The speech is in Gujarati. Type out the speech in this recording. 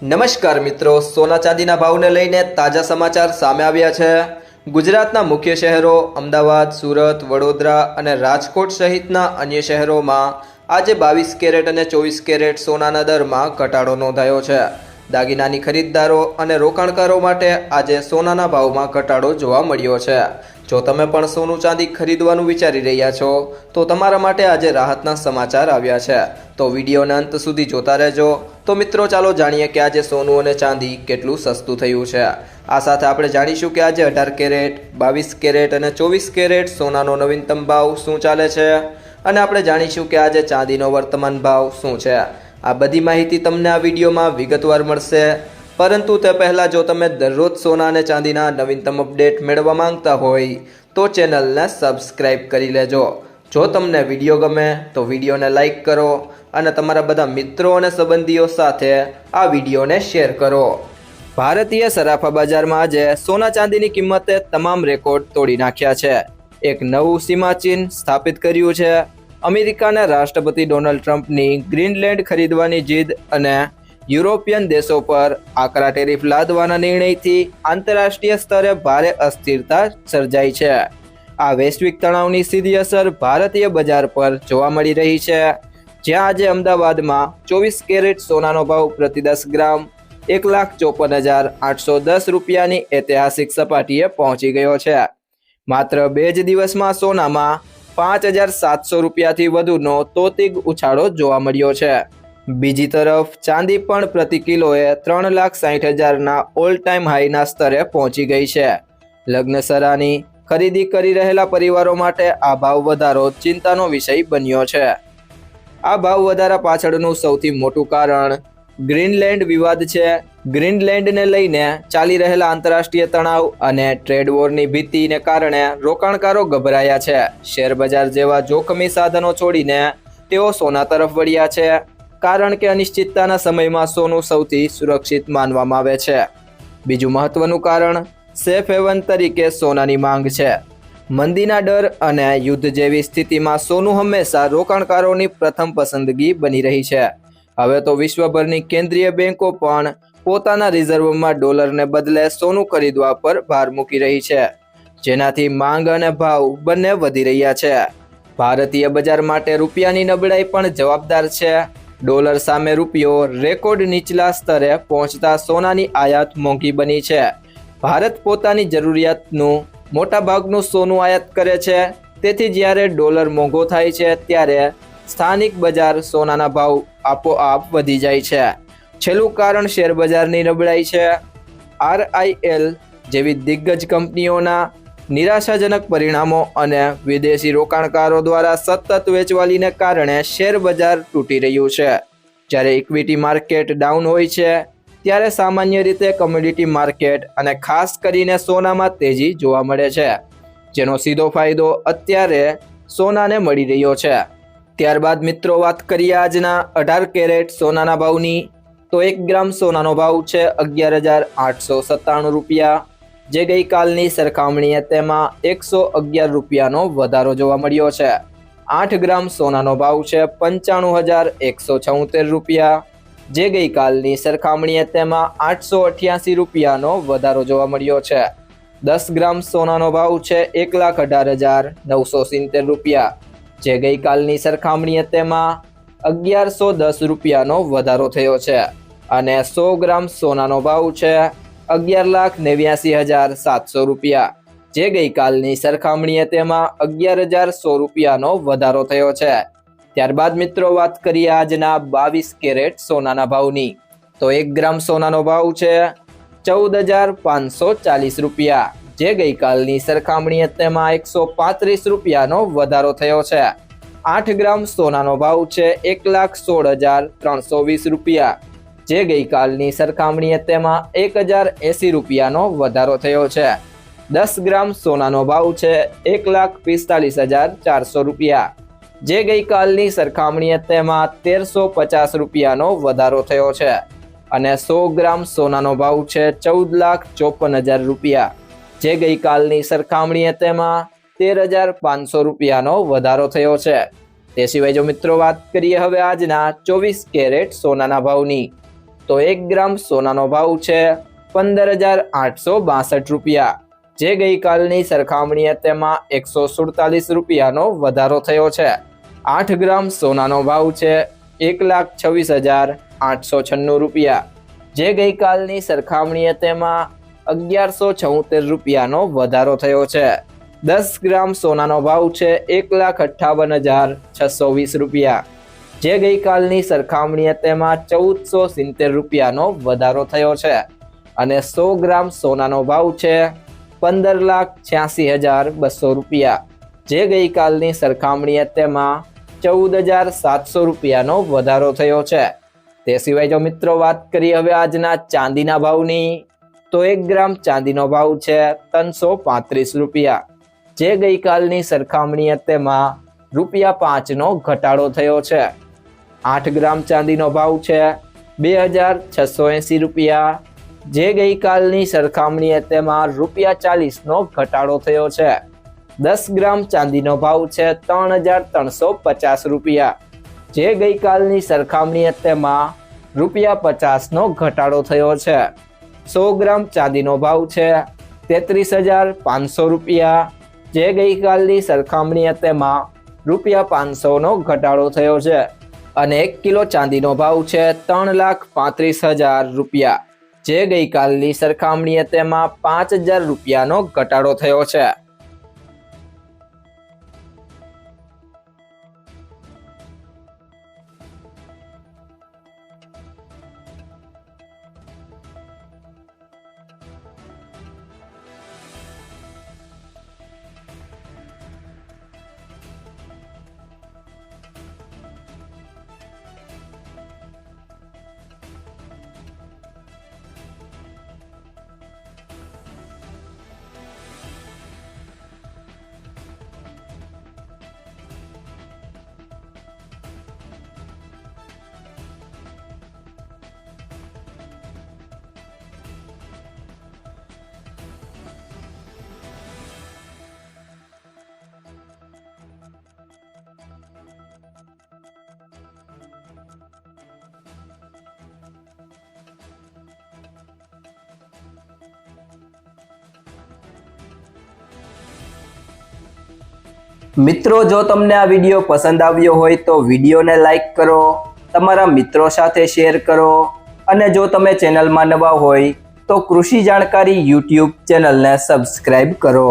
નમસ્કાર મિત્રો, સોના ચાંદીના ભાવને લઈને તાજા સમાચાર સામે આવ્યા છે। ગુજરાતના મુખ્ય શહેરો અમદાવાદ, સુરત, વડોદરા અને રાજકોટ સહિતના અન્ય શહેરોમાં આજે 22 કેરેટ અને 24 કેરેટ સોનાના દરમાં ઘટાડો નોંધાયો છે। દાગીનાની ખરીદદારો અને રોકાણકારો માટે આજે સોનાના ભાવમાં ઘટાડો જોવા મળ્યો છે। જો તમે પણ સોનું ચાંદી ખરીદવાનું વિચારી રહ્યા છો તો તમારા માટે આજે રાહતના સમાચાર આવ્યા છે, તો વિડીયોના અંત સુધી જોતા રહેજો। તો મિત્રો ચાલો જાણીએ કે આજે સોનું અને ચાંદી કેટલું સસ્તું થયું છે। આ સાથે આપણે જાણીશું કે આજે 18 કેરેટ, 22 કેરેટ અને 24 કેરેટ સોનાનો નવીનતમ ભાવ શું ચાલે છે અને આપણે જાણીશું કે આજે ચાંદીનો વર્તમાન ભાવ શું છે। આ બધી માહિતી તમને આ વિડીયોમાં વિગતવાર મળશે, પરંતુ તે પહેલાં જો તમે દરરોજ સોના અને ચાંદીના નવીનતમ અપડેટ મેળવવા માંગતા હોય તો ચેનલને સબસ્ક્રાઈબ કરી લેજો। જો તમને વિડીયો ગમે તો વિડીયોને લાઈક કરો અને તમારા બધા મિત્રો અને સંબંધીઓ સાથે આ વિડીયોને શેર કરો। ભારતીય સરાફા બજારમાં આજે સોના ચાંદીની કિંમતે તમામ રેકોર્ડ તોડી નાખ્યા છે। એક નવું સીમાચિહ્ન સ્થાપિત કર્યું છે। અમેરિકાના રાષ્ટ્રપતિ ડોનાલ્ડ ટ્રમ્પની ગ્રીનલેન્ડ ખરીદવાની જીદ અને યુરોપિયન દેશો પર આકરા ટેરિફ લાદવાના નિર્ણયથી આંતરરાષ્ટ્રીય સ્તરે ભારે અસ્થિરતા સર્જાઈ છે। આ વૈશ્વિક તણાવની સીધી અસર ભારતીય બજાર પર જોવા મળી રહી છે, જ્યાં આજે અમદાવાદમાં 24 કેરેટ સોનાનો ભાવ પ્રતિ 10 ગ્રામ 1,54,810 રૂપિયાની ઐતિહાસિક સપાટીએ પહોંચી ગયો છે। માત્ર 2 જ દિવસમાં સોનામાં 5,700 રૂપિયાથી વધુનો તોતિગ ઉછાળો જોવા મળ્યો છે। બીજી તરફ ચાંદી પણ પ્રતિ કિલોએ 3,60,000ના ઓલ ટાઈમ હાઈના સ્તરે પહોંચી ગઈ છે। લગ્નસરાની ખરીદી કરી રહેલા પરિવારો માટે આ ભાવ વધારો ચિંતાનો વિષય બન્યો છે। આ ભાવ વધારા પાછળનું સૌથી મોટું કારણ ગ્રીનલેન્ડ વિવાદ છે। ગ્રીનલેન્ડને લઈને ચાલી રહેલા આંતરરાષ્ટ્રીય તણાવ અને ટ્રેડ વોરની ભીતિને કારણે રોકાણકારો ગભરાયા છે। શેરબજાર જેવા જોખમી સાધનો છોડીને તેઓ સોના તરફ વળ્યા છે, કારણ કે અનિશ્ચિતતાના સમયમાં સોનું સૌથી સુરક્ષિત માનવામાં આવે છે। બીજું મહત્વનું કારણ સેફ હેવન તરીકે સોનાની માંગ છે। મંદીના ડર અને યુદ્ધ જેવી સ્થિતિમાં સોનું હંમેશા રોકાણકારોની પ્રથમ પસંદગી બની રહી છે। હવે તો વિશ્વભરની કેન્દ્રીય બેન્કો પણ પોતાના રિઝર્વમાં ડોલરને બદલે સોનું ખરીદવા પર ભાર મૂકી રહી છે, જેનાથી માંગ અને ભાવ બંને વધી રહ્યા છે। ભારતીય બજાર માટે રૂપિયાની નબળાઈ પણ જવાબદાર છે। ડોલર સામે રૂપિયો રેકોર્ડ નીચલા સ્તરે પહોંચતા સોનાની આયાત મોંઘી બની છે। ભારત પોતાની જરૂરિયાતનું મોટાભાગનું સોનું આયાત કરે છે, તેથી જ્યારે ડોલર મોંઘો થાય છે ત્યારે સ્થાનિક બજાર સોનાના ભાવ આપોઆપ વધી જાય છે। છેલ્લું કારણ શેરબજારની નબળાઈ છે। RIL જેવી દિગ્ગજ કંપનીઓના નિરાશાજનક પરિણામો અને વિદેશી રોકાણકારો દ્વારા સતત વેચવાલીને કારણે શેરબજાર તૂટી રહ્યું છે। જ્યારે ઇક્વિટી માર્કેટ ડાઉન હોય છે ત્યારે સામાન્ય રીતે કોમોડિટી માર્કેટ અને ખાસ કરીને સોનામાં તેજી જોવા મળે છે, જેનો સીધો ફાયદો અત્યારે સોનાને મળી રહ્યો છે। ત્યારબાદ મિત્રો વાત કરીએ આજના 18 કેરેટ સોનાના ભાવની, તો 1 ગ્રામ સોનાનો ભાવ છે 11,897 રૂપિયા, જે ગઈકાલની સરખામણીએ તેમાં 111 રૂપિયાનો વધારો જોવા મળ્યો છે। 8 ગ્રામ સોનાનો ભાવ છે 95,176 રૂપિયા, જે ગઈકાલની સરખામણીએ તેમાં 888 રૂપિયાનો વધારો જોવા મળ્યો છે। 10 ગ્રામ સોનાનો ભાવ છે 1,18,970 રૂપિયા, જે ગઈકાલની સરખામણીએ તેમાં 1,110 રૂપિયાનો વધારો થયો છે। અને 100 ગ્રામ સોનાનો ભાવ છે 11,89,700 રૂપિયા, જે ગઈકાલની સરખામણીએ તેમાં 11,100 રૂપિયાનો વધારો થયો છે। ત્યારબાદ મિત્રો વાત કરીએ આજના 22 કેરેટ સોનાના ભાવની, તો 1 ગ્રામ સોનાનો ભાવ છે 14,540 રૂપિયા, જે ગઈકાલની સરખામણીએ તેમાં 135 રૂપિયાનો વધારો થયો છે। 8 ગ્રામ સોનાનો ભાવ છે 1,16,320 રૂપિયા, જે ગઈકાલની સરખામણીએ તેમાં 1,080 રૂપિયાનો વધારો થયો છે। 10 ગ્રામ સોનાનો ભાવ છે 1,45,400 રૂપિયા, જે ગઈકાલની સરખામણીએ તેમાં 1,350 રૂપિયાનો વધારો થયો છે। અને 100 ગ્રામ સોનાનો ભાવ છે 14,54,000 રૂપિયા, જે ગઈકાલની સરખામણીએ તેમાં 13,500 રૂપિયાનો વધારો થયો છે। તે સિવાય જો મિત્રો વાત કરીએ હવે આજના 24 કેરેટ સોનાના ભાવની, તો 1 ગ્રામ સોનાનો ભાવ છે 15,862 રૂપિયા, જે ગઈકાલની સરખામણીએ તેમાં 147 રૂપિયાનો વધારો થયો છે. 8 ગ્રામ સોનાનો ભાવ છે 1,26,896 રૂપિયા, જે ગઈકાલની સરખામણીએ તેમાં 1,176 રૂપિયાનો વધારો થયો છે. 10 ગ્રામ સોનાનો ભાવ છે 1,58,620 રૂપિયા, જે ગઈકાલની સરખામણીએ તેમાં 1,470 રૂપિયાનો વધારો થયો છે. અને 100 ગ્રામ સોનાનો ભાવ છે 15,86,200 રૂપિયા, જે ગઈકાલની સરખામણીએ તેમાં 14,700 રૂપિયાનો વધારો થયો છે. તે સિવાય જો મિત્રો વાત કરીએ હવે આજના ચાંદીના ભાવની, તો 1 ગ્રામ ચાંદીનો ભાવ છે 335 રૂપિયા, જે ગઈકાલની સરખામણીએ તેમાં ₹5નો ઘટાડો થયો છે. 8 ગ્રામ ચાંદીનો ભાવ છે 2,680 રૂપિયા, જે ગઈકાલની સરખામણીએ તેમાં ₹40નો ઘટાડો થયો છે. 10 ગ્રામ ચાંદીનો ભાવ છે 3,350 રૂપિયા, જે ગઈકાલની સરખામણીએ તેમાં ₹50નો ઘટાડો થયો છે. 100 ગ્રામ ચાંદીનો ભાવ છે 33,500 રૂપિયા, જે ગઈકાલની સરખામણીએ તેમાં ₹500નો ઘટાડો થયો છે. અને 1 કિલો ચાંદીનો ભાવ છે 3,35,000 રૂપિયા, જે ગઈકાલની સરખામણીએ તેમાં 5,000 રૂપિયાનો ઘટાડો થયો છે. મિત્રો, જો તમને આ વિડીયો પસંદ આવ્યો હોય તો વિડીયોને લાઈક કરો, તમારા મિત્રો સાથે શેર કરો, અને જો તમે ચેનલમાં નવા હોય તો કૃષિ જાણકારી યુટ્યુબ ચેનલને સબસ્ક્રાઇબ કરો.